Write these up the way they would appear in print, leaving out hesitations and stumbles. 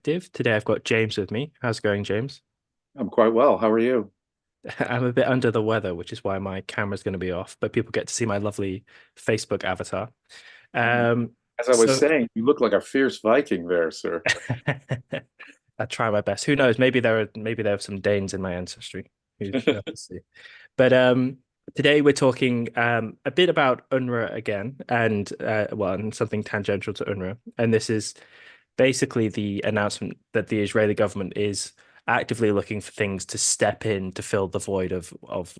Perspective. Today I've got James with me. How's it going, James? I'm quite well. How are you? I'm a bit under the weather, which is why my camera's going to be off, but people get to see my lovely Facebook avatar. Mm. Um, As I was so saying, you look like a fierce Viking there, sir. I try my best. Who knows? Maybe there are some Danes in my ancestry. We'll have to see. But today we're talking a bit about UNRWA again, and and something tangential to UNRWA. And this is basically the announcement that the Israeli government is actively looking for things to step in to fill the void of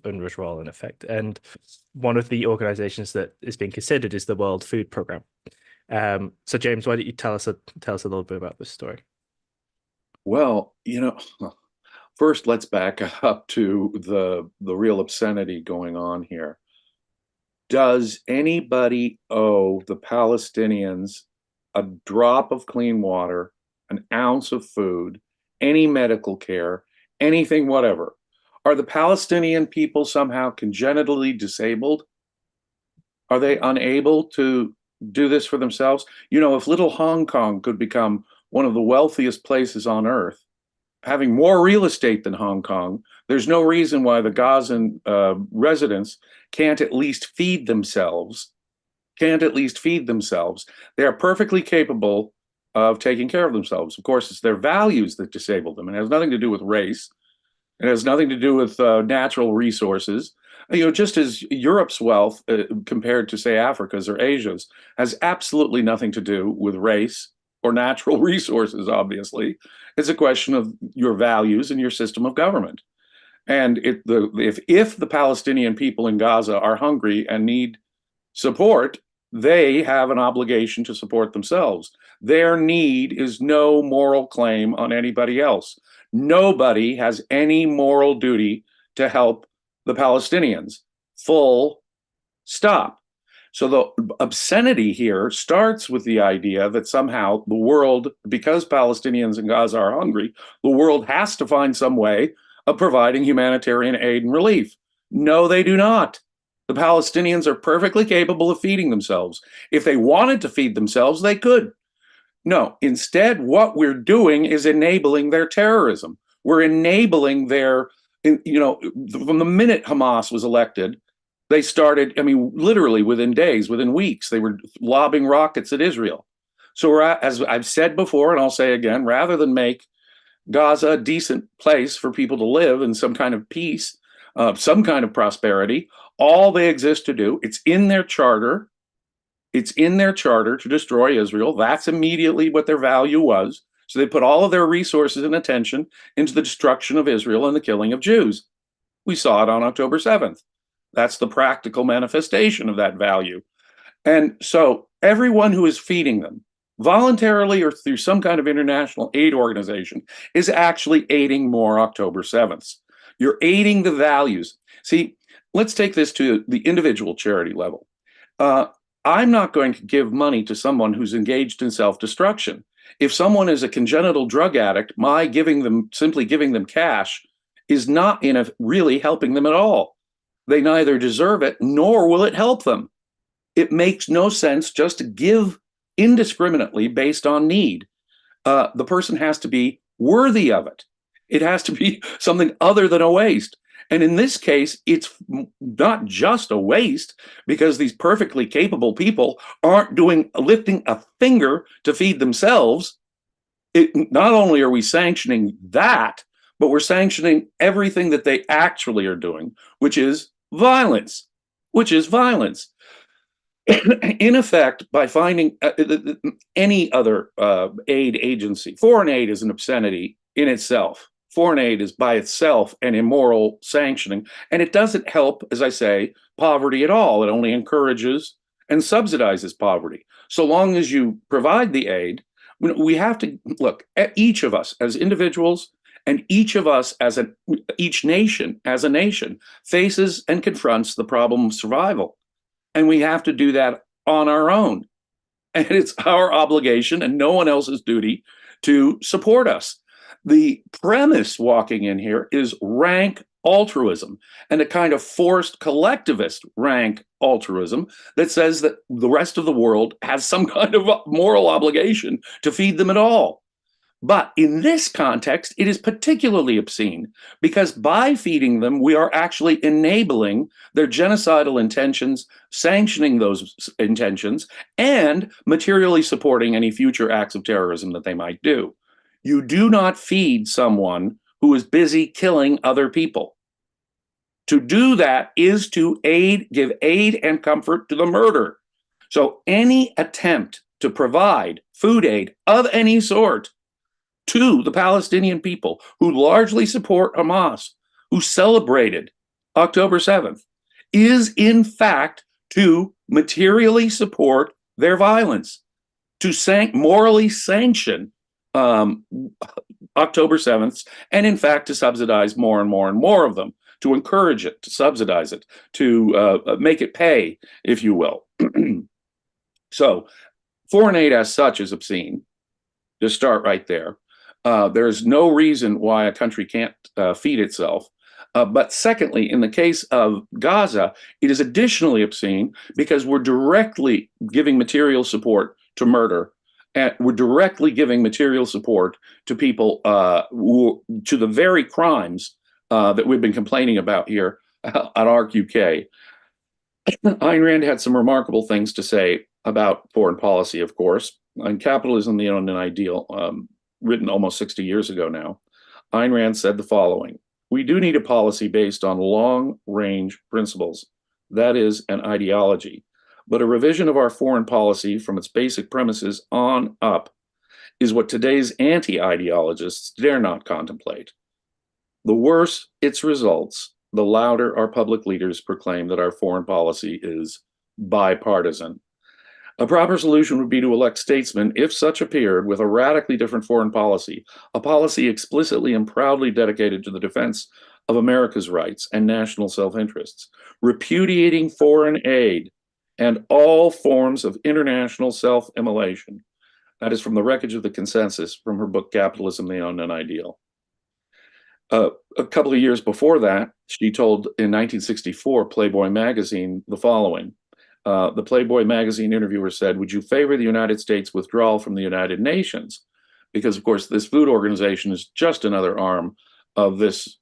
UNRWA's role in effect. And one of the organizations that is being considered is the World Food Programme. So James, why don't you tell us a little bit about this story? Well, first let's back up to the real obscenity going on here. Does anybody owe the Palestinians a drop of clean water, an ounce of food, any medical care, anything, whatever? Are the Palestinian people somehow congenitally disabled? Are they unable to do this for themselves? If little Hong Kong could become one of the wealthiest places on earth, having more real estate than Hong Kong, there's no reason why the Gazan residents can't at least feed themselves. Can't at least feed themselves. They are perfectly capable of taking care of themselves. Of course, it's their values that disable them. It has nothing to do with race. It has nothing to do with natural resources. Just as Europe's wealth compared to, say, Africa's or Asia's has absolutely nothing to do with race or natural resources, obviously. It's a question of your values and your system of government. And if the Palestinian people in Gaza are hungry and need support, they have an obligation to support themselves. Their need is no moral claim on anybody else. Nobody has any moral duty to help the Palestinians. Full stop. So the obscenity here starts with the idea that somehow the world, because Palestinians in Gaza are hungry, the world has to find some way of providing humanitarian aid and relief. No, they do not. The Palestinians are perfectly capable of feeding themselves. If they wanted to feed themselves, they could. No, instead, what we're doing is enabling their terrorism. We're enabling from the minute Hamas was elected, they started, I mean, literally within days, within weeks, they were lobbing rockets at Israel. So, as I've said before, and I'll say again, rather than make Gaza a decent place for people to live in some kind of peace, some kind of prosperity, all they exist to do, it's in their charter. It's in their charter to destroy Israel. That's immediately what their value was. So they put all of their resources and attention into the destruction of Israel and the killing of Jews. We saw it on October 7th. That's the practical manifestation of that value. And so everyone who is feeding them, voluntarily or through some kind of international aid organization, is actually aiding more October 7th. You're aiding the values. See, let's take this to the individual charity level. I'm not going to give money to someone who's engaged in self-destruction. If someone is a congenital drug addict, my simply giving them cash is not really helping them at all. They neither deserve it nor will it help them. It makes no sense just to give indiscriminately based on need. The person has to be worthy of it. It has to be something other than a waste. And in this case, it's not just a waste because these perfectly capable people aren't lifting a finger to feed themselves. Not only are we sanctioning that, but we're sanctioning everything that they actually are doing, which is violence, which is violence. In effect, by finding any other aid agency, foreign aid is an obscenity in itself. Foreign aid is by itself an immoral sanctioning, and it doesn't help, as I say, poverty at all. It only encourages and subsidizes poverty. So long as you provide the aid, we have to look at each of us as individuals, and each of us each nation as a nation faces and confronts the problem of survival. And we have to do that on our own. And it's our obligation and no one else's duty to support us. The premise walking in here is rank altruism and a kind of forced collectivist rank altruism that says that the rest of the world has some kind of moral obligation to feed them at all. But in this context, it is particularly obscene because by feeding them, we are actually enabling their genocidal intentions, sanctioning those intentions, and materially supporting any future acts of terrorism that they might do. You do not feed someone who is busy killing other people. To do that is to give aid and comfort to the murderer. So any attempt to provide food aid of any sort to the Palestinian people who largely support Hamas, who celebrated October 7th, is in fact to materially support their violence, to morally sanction October 7th, and in fact to subsidize more and more and more of them, to encourage it, to subsidize it, to make it pay, if you will. So foreign aid as such is obscene. Just start right there. There's no reason why a country can't feed itself. But secondly, in the case of Gaza, it is additionally obscene because we're directly giving material support to murder. And we're directly giving material support to people, to the very crimes that we've been complaining about here at ARCUK. Ayn Rand had some remarkable things to say about foreign policy, of course, on Capitalism, the Unknown Ideal, written almost 60 years ago now. Ayn Rand said the following: "We do need a policy based on long-range principles, that is, an ideology, but a revision of our foreign policy from its basic premises on up is what today's anti-ideologists dare not contemplate. The worse its results, the louder our public leaders proclaim that our foreign policy is bipartisan. A proper solution would be to elect statesmen, if such appeared, with a radically different foreign policy, a policy explicitly and proudly dedicated to the defense of America's rights and national self-interests, repudiating foreign aid and all forms of international self-immolation." That is from The Wreckage of the Consensus, from her book Capitalism, the Unknown Ideal. A couple of years before that, she told in 1964 Playboy magazine the following. The Playboy magazine interviewer said, "Would you favor the United States withdrawal from the United Nations?" Because, of course, this food organization is just another arm of this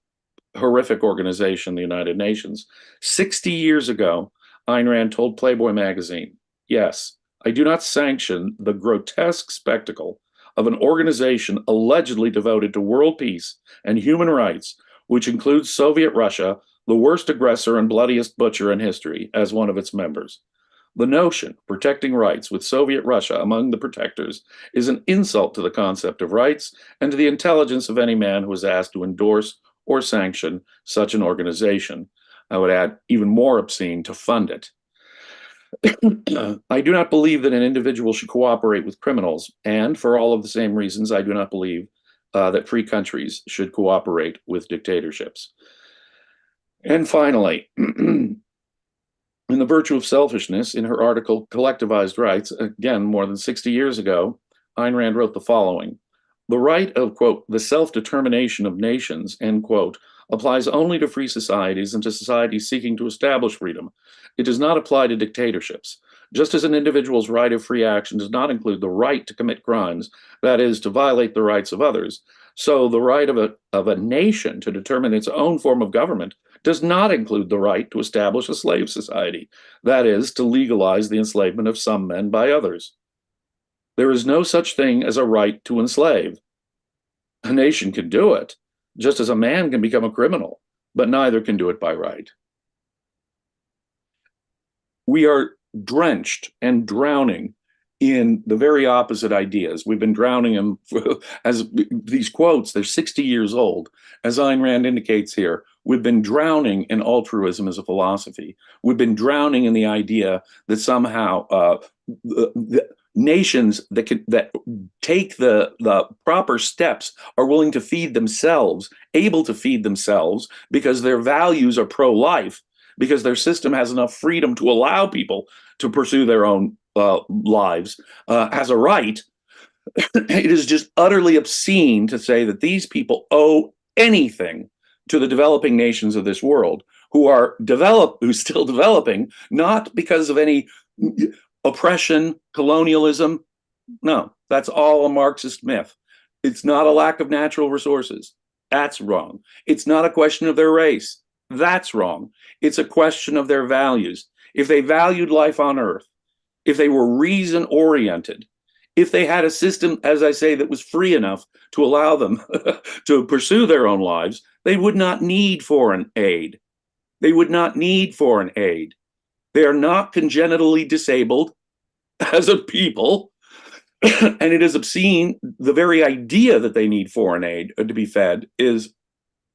horrific organization, the United Nations. 60 years ago, Ayn Rand told Playboy magazine, "Yes, I do not sanction the grotesque spectacle of an organization allegedly devoted to world peace and human rights, which includes Soviet Russia, the worst aggressor and bloodiest butcher in history, as one of its members. The notion of protecting rights with Soviet Russia among the protectors is an insult to the concept of rights and to the intelligence of any man who is asked to endorse or sanction such an organization." I would add, even more obscene, to fund it. "I do not believe that an individual should cooperate with criminals, and for all of the same reasons, I do not believe that free countries should cooperate with dictatorships." And finally, in The Virtue of Selfishness, in her article Collectivized Rights, again, more than 60 years ago, Ayn Rand wrote the following: "The right of, quote, the self-determination of nations, end quote, applies only to free societies and to societies seeking to establish freedom. It does not apply to dictatorships. Just as an individual's right of free action does not include the right to commit crimes, that is, to violate the rights of others, so the right of a nation to determine its own form of government does not include the right to establish a slave society, that is, to legalize the enslavement of some men by others. There is no such thing as a right to enslave. A nation can do it, just as a man can become a criminal, but neither can do it by right." We are drenched and drowning in the very opposite ideas. We've been drowning them as these quotes, they're 60 years old. As Ayn Rand indicates here, we've been drowning in altruism as a philosophy. We've been drowning in the idea that somehow the nations that take the proper steps are willing to feed themselves, able to feed themselves because their values are pro-life, because their system has enough freedom to allow people to pursue their own lives as a right. It is just utterly obscene to say that these people owe anything to the developing nations of this world, who's still developing, not because of any oppression, colonialism. No, that's all a Marxist myth. It's not a lack of natural resources. That's wrong. It's not a question of their race. That's wrong. It's a question of their values. If they valued life on Earth, if they were reason oriented, if they had a system, as I say, that was free enough to allow them to pursue their own lives, they would not need foreign aid. They would not need foreign aid. They are not congenitally disabled as a people. And it is obscene. The very idea that they need foreign aid to be fed is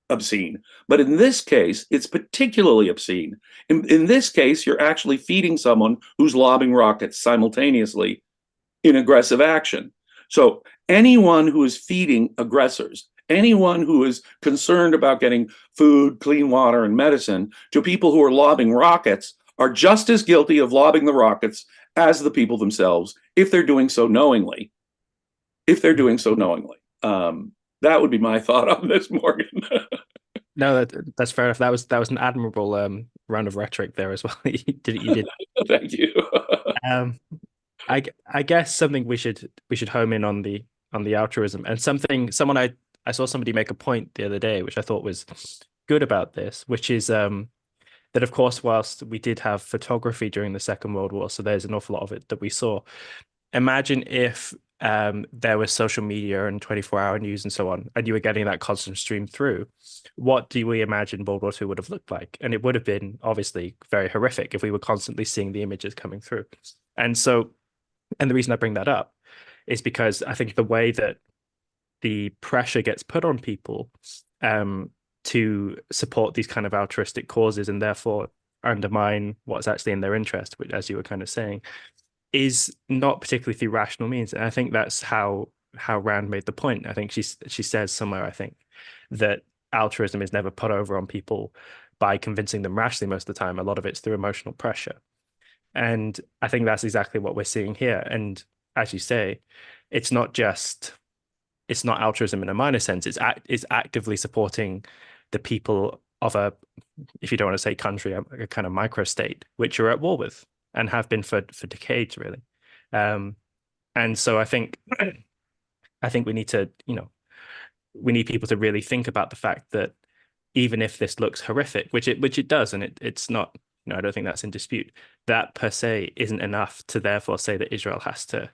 obscene. But in this case, it's particularly obscene. In this case, you're actually feeding someone who's lobbing rockets simultaneously in aggressive action. So anyone who is feeding aggressors, anyone who is concerned about getting food, clean water, and medicine to people who are lobbing rockets are just as guilty of lobbing the rockets as the people themselves, if they're doing so knowingly. If they're doing so knowingly. That would be my thought on this, Morgan. No, that's fair enough. That was an admirable round of rhetoric there as well. You did. Thank you. Um, I guess something we should home in on the altruism, and someone I saw somebody make a point the other day, which I thought was good about this, which is that of course, whilst we did have photography during the Second World War, so there's an awful lot of it that we saw. Imagine if there was social media and 24-hour news and so on, and you were getting that constant stream through. What do we imagine World War II would have looked like? And it would have been obviously very horrific if we were constantly seeing the images coming through. And the reason I bring that up is because I think the way that the pressure gets put on people to support these kind of altruistic causes and therefore undermine what's actually in their interest, which, as you were kind of saying, is not particularly through rational means. And I think that's how Rand made the point. I think she says somewhere, I think, that altruism is never put over on people by convincing them rationally most of the time. A lot of it's through emotional pressure. And I think that's exactly what we're seeing here. And as you say, it's not altruism in a minor sense. It's actively supporting the people of a, if you don't want to say country, a kind of microstate, which are at war with and have been for decades, really. And so I think we need to, we need people to really think about the fact that even if this looks horrific, which it does, and it's not, I don't think that's in dispute, that per se isn't enough to therefore say that Israel has to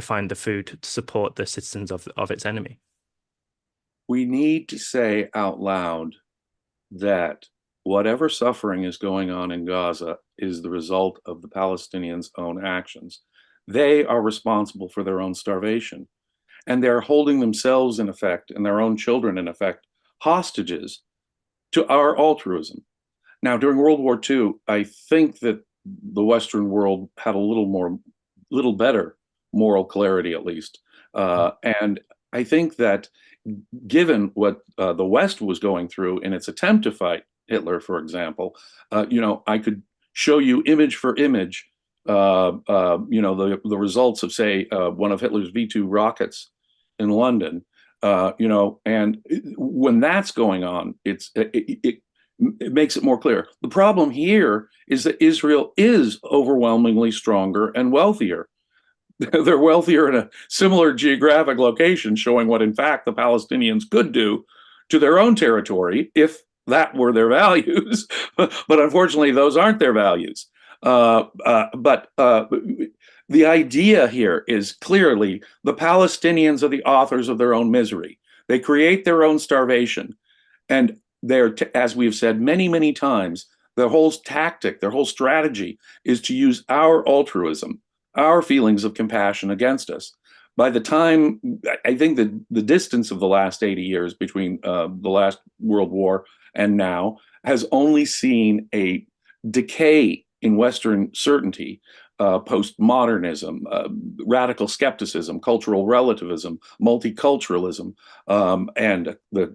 find the food to support the citizens of its enemy. We need to say out loud that whatever suffering is going on in Gaza is the result of the Palestinians' own actions. They are responsible for their own starvation, and they're holding themselves, in effect, and their own children, in effect, hostages to our altruism. Now, during World War II, I think that the Western world had a little better moral clarity, at least. And I think that given what the West was going through in its attempt to fight Hitler, for example, I could show you image for image, the results of, say, one of Hitler's V-2 rockets in London, and when that's going on, it makes it more clear. The problem here is that Israel is overwhelmingly stronger and wealthier. They're wealthier in a similar geographic location, showing what, in fact, the Palestinians could do to their own territory if that were their values. But unfortunately, those aren't their values. But the idea here is clearly the Palestinians are the authors of their own misery. They create their own starvation. And they're, as we've said many, many times, their whole tactic, their whole strategy is to use our altruism, our feelings of compassion against us. By the time, I think that the distance of the last 80 years between the last World War and now has only seen a decay in Western certainty, postmodernism, radical skepticism, cultural relativism, multiculturalism, and the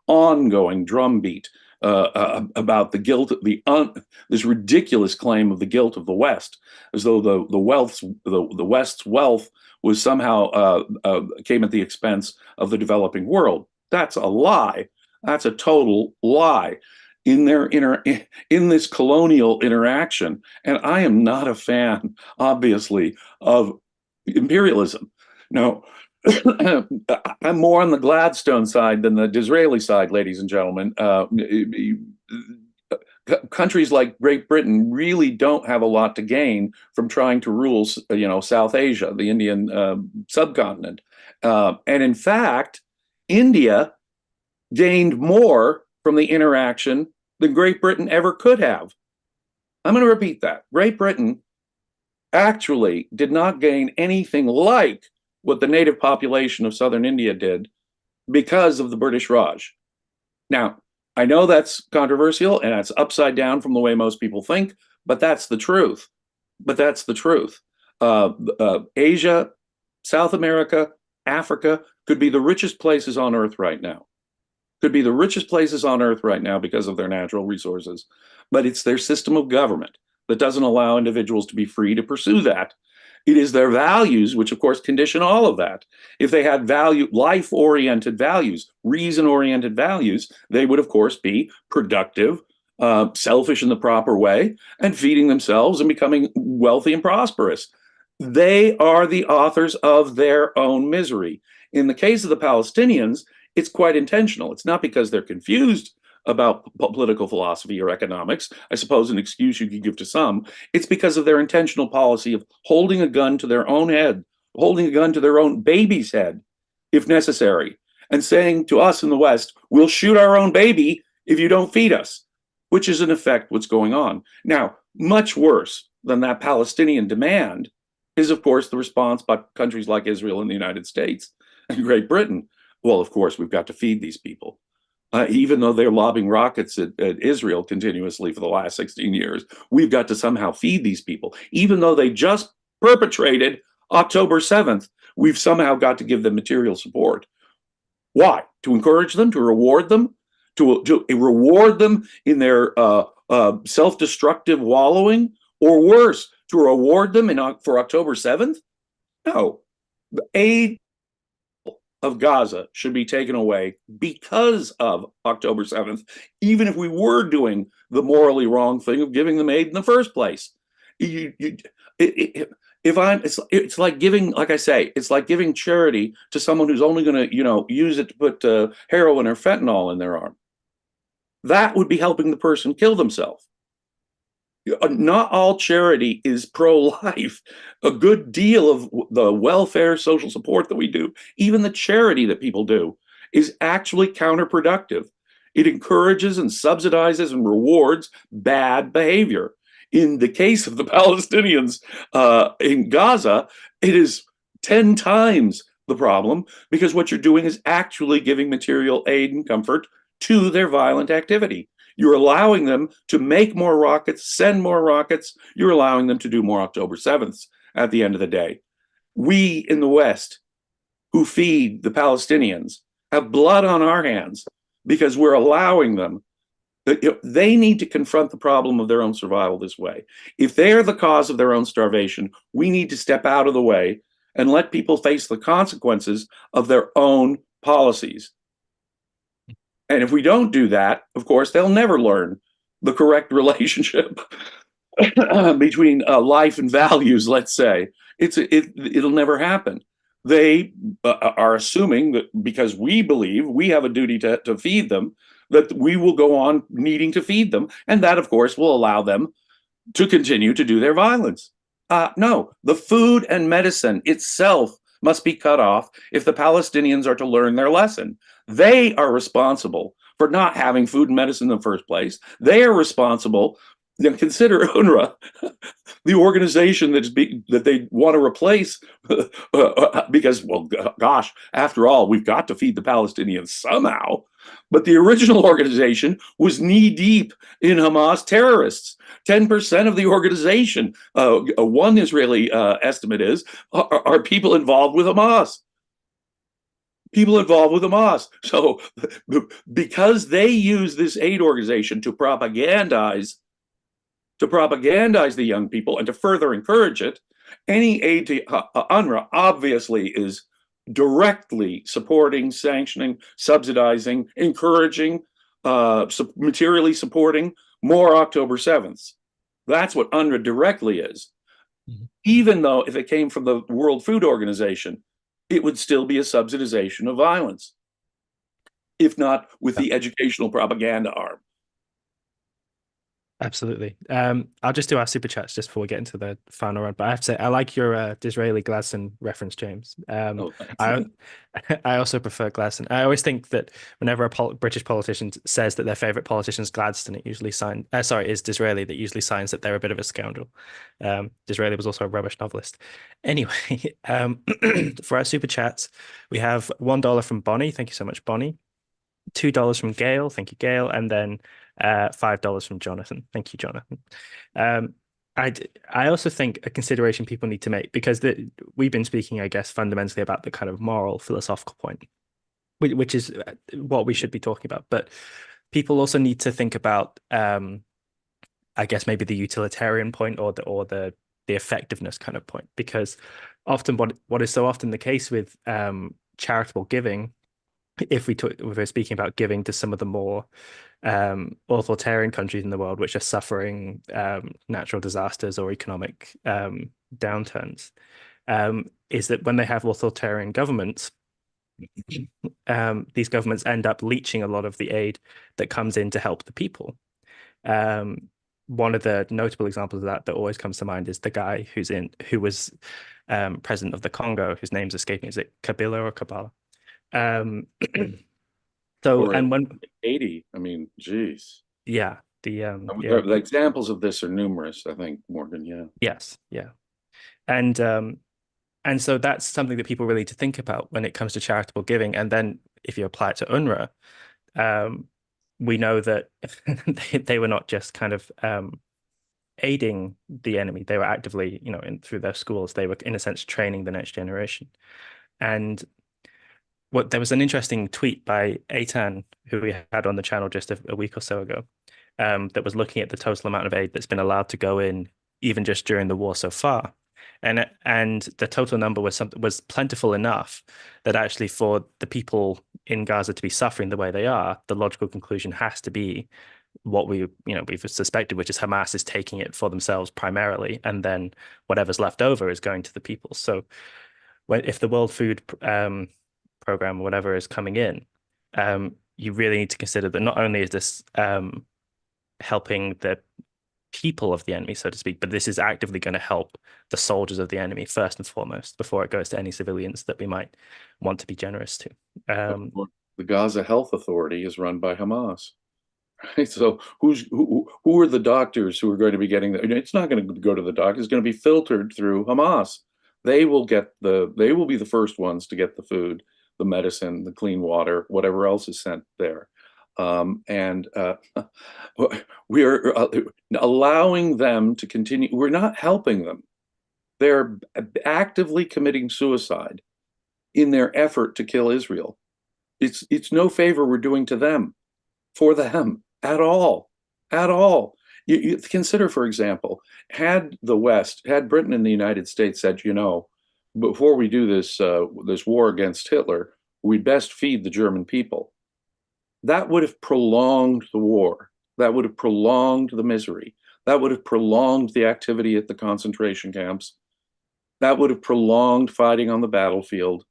ongoing drumbeat about the guilt, this ridiculous claim of the guilt of the West, as though the West's wealth was somehow came at the expense of the developing world. That's a lie. That's a total lie. In this colonial interaction, and I am not a fan, obviously, of imperialism. No, I'm more on the Gladstone side than the Disraeli side, ladies and gentlemen. Countries like Great Britain really don't have a lot to gain from trying to rule, South Asia, the Indian subcontinent. And in fact, India gained more from the interaction than Great Britain ever could have. I'm going to repeat that. Great Britain actually did not gain anything like what the native population of southern India did because of the British Raj. Now, I know that's controversial and that's upside down from the way most people think, but that's the truth. But that's the truth. Asia, South America, Africa could be the richest places on earth right now. Could be the richest places on earth right now because of their natural resources. But it's their system of government that doesn't allow individuals to be free to pursue that. It is their values, which of course condition all of that. If they had life-oriented values, reason-oriented values, they would of course be productive, selfish in the proper way, and feeding themselves and becoming wealthy and prosperous. They are the authors of their own misery. In the case of the Palestinians, it's quite intentional. It's not because they're confused about political philosophy or economics, I suppose an excuse you could give to some. It's because of their intentional policy of holding a gun to their own head, holding a gun to their own baby's head, if necessary, and saying to us in the West, we'll shoot our own baby if you don't feed us, which is in effect what's going on. Now, much worse than that Palestinian demand is, of course, the response by countries like Israel and the United States and Great Britain. Well, of course, we've got to feed these people. Even though they're lobbing rockets at Israel continuously for the last 16 years, we've got to somehow feed these people. Even though they just perpetrated October 7th, we've somehow got to give them material support. Why? To encourage them, to reward them, to reward them in their self-destructive wallowing, or worse, to reward them for October 7th? No. The aid of Gaza should be taken away because of October 7th, even if we were doing the morally wrong thing of giving them aid in the first place. It's like giving, like I say, it's like giving charity to someone who's only going to, use it to put heroin or fentanyl in their arm. That would be helping the person kill themselves. Not all charity is pro-life. A good deal of the welfare, social support that we do, even the charity that people do, is actually counterproductive. It encourages and subsidizes and rewards bad behavior. In the case of the Palestinians in Gaza, it is 10 times the problem, because what you're doing is actually giving material aid and comfort to their violent activity. You're allowing them to make more rockets, send more rockets. You're allowing them to do more October 7th at the end of the day. We in the West, who feed the Palestinians, have blood on our hands because we're allowing them. They need to confront the problem of their own survival this way. If they're the cause of their own starvation, we need to step out of the way and let people face the consequences of their own policies. And if we don't do that, of course, they'll never learn the correct relationship between life and values, let's say. It'll never happen. They are assuming that because we believe we have a duty to feed them, that we will go on needing to feed them. And that, of course, will allow them to continue to do their violence. No, the food and medicine itself must be cut off if the Palestinians are to learn their lesson. They are responsible for not having food and medicine in the first place. They are responsible. Then consider UNRWA, the organization that they want to replace, because, well, gosh, after all, we've got to feed the Palestinians somehow. But the original organization was knee-deep in Hamas terrorists. 10% of the organization, one Israeli estimate is, are people involved with Hamas. People involved with Hamas. So because they use this aid organization to propagandize the young people and to further encourage it, any aid to UNRWA obviously is directly supporting, sanctioning, subsidizing, encouraging, materially supporting more October 7th. That's what UNRWA directly is. Mm-hmm. Even though if it came from the World Food Organization, it would still be a subsidization of violence, if not with the educational propaganda arm. Absolutely. I'll just do our super chats just before we get into the final round. But I have to say, I like your Disraeli Gladstone reference, James. Oh, thanks. I I also prefer Gladstone. I always think that whenever a British politician says that their favorite politician is Gladstone, it usually is Disraeli, that usually signs that they're a bit of a scoundrel. Disraeli was also a rubbish novelist. Anyway, for our super chats, we have $1 from Bonnie. Thank you so much, Bonnie. $2 from Gail. Thank you, Gail. And then $5 from Jonathan. Thank you, Jonathan. Um, I also think a consideration people need to make, because we've been speaking, I guess, fundamentally about the kind of moral philosophical point, which is what we should be talking about. But people also need to think about, I guess, maybe the utilitarian point, or the effectiveness kind of point, because often what is so often the case with charitable giving, if we're speaking about giving to some of the more authoritarian countries in the world which are suffering natural disasters or economic downturns, is that when they have authoritarian governments, these governments end up leeching a lot of the aid that comes in to help the people. One of the notable examples of that always comes to mind is the guy who was president of the Congo, whose name's escaping. Is it Kabila or Kabala? So, Or and when 80, I mean, geez. yeah, The examples of this are numerous, I think, Morgan. Yeah. yes, yeah, and so that's something that people really need to think about when it comes to charitable giving. And then if you apply it to UNRWA, we know that they were not just kind of aiding the enemy; they were actively, through their schools, they were in a sense training the next generation. And there was an interesting tweet by Aitan, who we had on the channel just a week or so ago, that was looking at the total amount of aid that's been allowed to go in, even just during the war so far, and the total number was plentiful enough that actually for the people in Gaza to be suffering the way they are, the logical conclusion has to be what we've suspected, which is Hamas is taking it for themselves primarily, and then whatever's left over is going to the people. So, if the World Food Program or whatever is coming in, you really need to consider that not only is this helping the people of the enemy, so to speak, but this is actively going to help the soldiers of the enemy first and foremost, before it goes to any civilians that we might want to be generous to. The Gaza Health Authority is run by Hamas. Right? So who are the doctors who are going to be getting the, it's not going to go to the doctor, it's going to be filtered through Hamas. They will be the first ones to get the food, the medicine, the clean water, whatever else is sent there. We are allowing them to continue. We're not helping them. They're actively committing suicide in their effort to kill Israel. It's no favor we're doing to them, for them, at all, at all. You consider, for example, had Britain and the United States said, before we do this war against Hitler, we'd best feed the German people. That would have prolonged the war. That would have prolonged the misery. That would have prolonged the activity at the concentration camps. That would have prolonged fighting on the battlefield.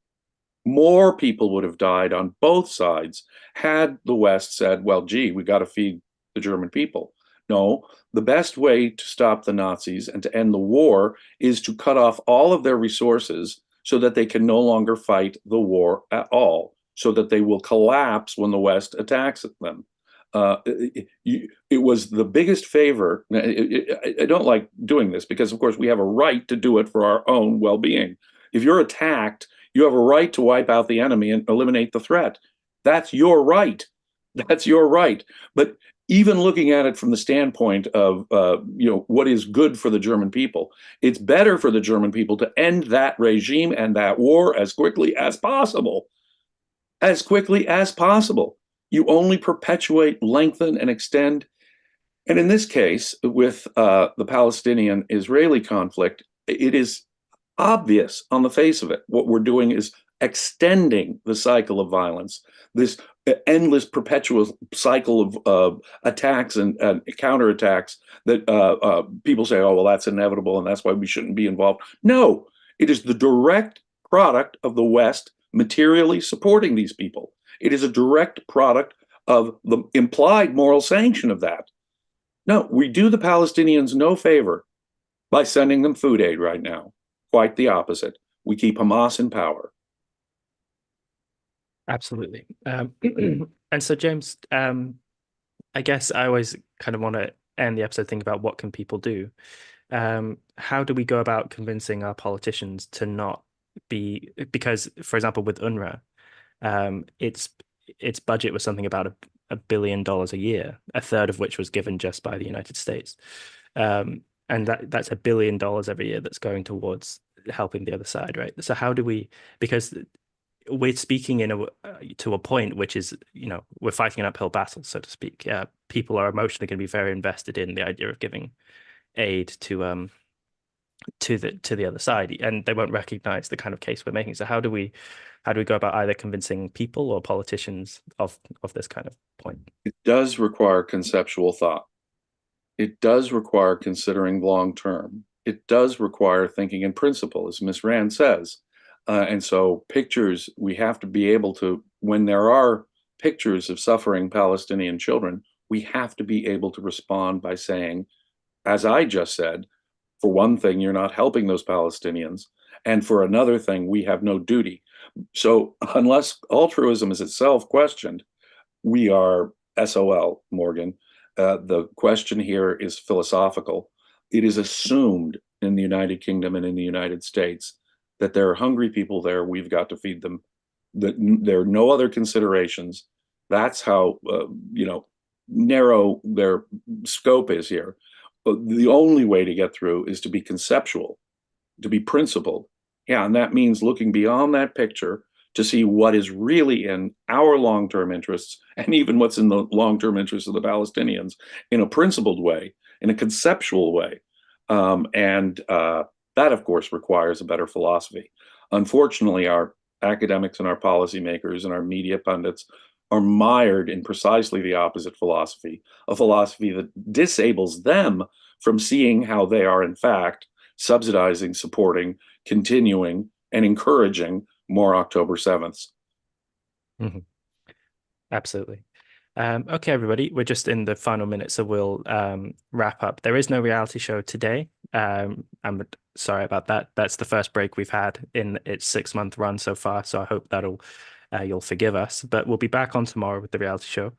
More people would have died on both sides had the West said, well, gee, we got to feed the German people. No, the best way to stop the Nazis and to end the war is to cut off all of their resources so that they can no longer fight the war at all, so that they will collapse when the West attacks them. It was the biggest favor. I don't like doing this because, of course, we have a right to do it for our own well-being. If you're attacked, you have a right to wipe out the enemy and eliminate the threat. That's your right. That's your right. But even looking at it from the standpoint of what is good for the German people, it's better for the German people to end that regime and that war as quickly as possible. As quickly as possible. You only perpetuate, lengthen, and extend. And in this case, with the Palestinian-Israeli conflict, it is obvious on the face of it. What we're doing is extending the cycle of violence, this endless, perpetual cycle of attacks and counterattacks that people say, oh, well, that's inevitable and that's why we shouldn't be involved. No, it is the direct product of the West materially supporting these people. It is a direct product of the implied moral sanction of that. No, we do the Palestinians no favor by sending them food aid right now. Quite the opposite. We keep Hamas in power. Absolutely. And so, James, I guess I always kind of want to end the episode thinking about what can people do. How do we go about convincing our politicians to not be, because, for example, with UNRWA, its budget was something about $1 billion a year, a third of which was given just by the United States. And that's $1 billion every year that's going towards helping the other side, right? So how do we, because we're speaking to a point which is, we're fighting an uphill battle, so to speak. People are emotionally going to be very invested in the idea of giving aid to the other side, and they won't recognize the kind of case we're making. So how do we go about either convincing people or politicians of this kind of point? It does require conceptual thought. It does require considering long term. It does require thinking in principle, as Ms. Rand says. And so pictures, we have to be able to, when there are pictures of suffering Palestinian children, we have to be able to respond by saying, as I just said, for one thing, you're not helping those Palestinians. And for another thing, we have no duty. So unless altruism is itself questioned, we are SOL, Morgan. The question here is philosophical. It is assumed in the United Kingdom and in the United States that there are hungry people there. We've got to feed them. That there are no other considerations. That's how narrow their scope is here. But the only way to get through is to be conceptual, to be principled. Yeah, and that means looking beyond that picture to see what is really in our long-term interests and even what's in the long-term interests of the Palestinians in a principled way, in a conceptual way. And that, of course, requires a better philosophy. Unfortunately, our academics and our policymakers and our media pundits are mired in precisely the opposite philosophy, a philosophy that disables them from seeing how they are, in fact, subsidizing, supporting, continuing, and encouraging more October 7th. Mm-hmm. Absolutely. Okay, everybody, we're just in the final minute, so we'll wrap up. There is no reality show today. I'm sorry about that. That's the first break we've had in its 6-month run so far, so I hope that'll you'll forgive us. But we'll be back on tomorrow with the reality show.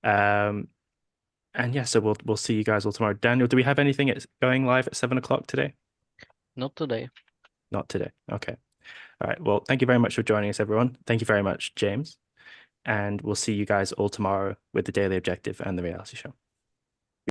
And yeah, so we'll see you guys all tomorrow. Daniel, do we have anything going live at 7 o'clock today? Not today. Not today. Okay. All right. Well, thank you very much for joining us, everyone. Thank you very much, James. And we'll see you guys all tomorrow with the Daily Objective and the reality show.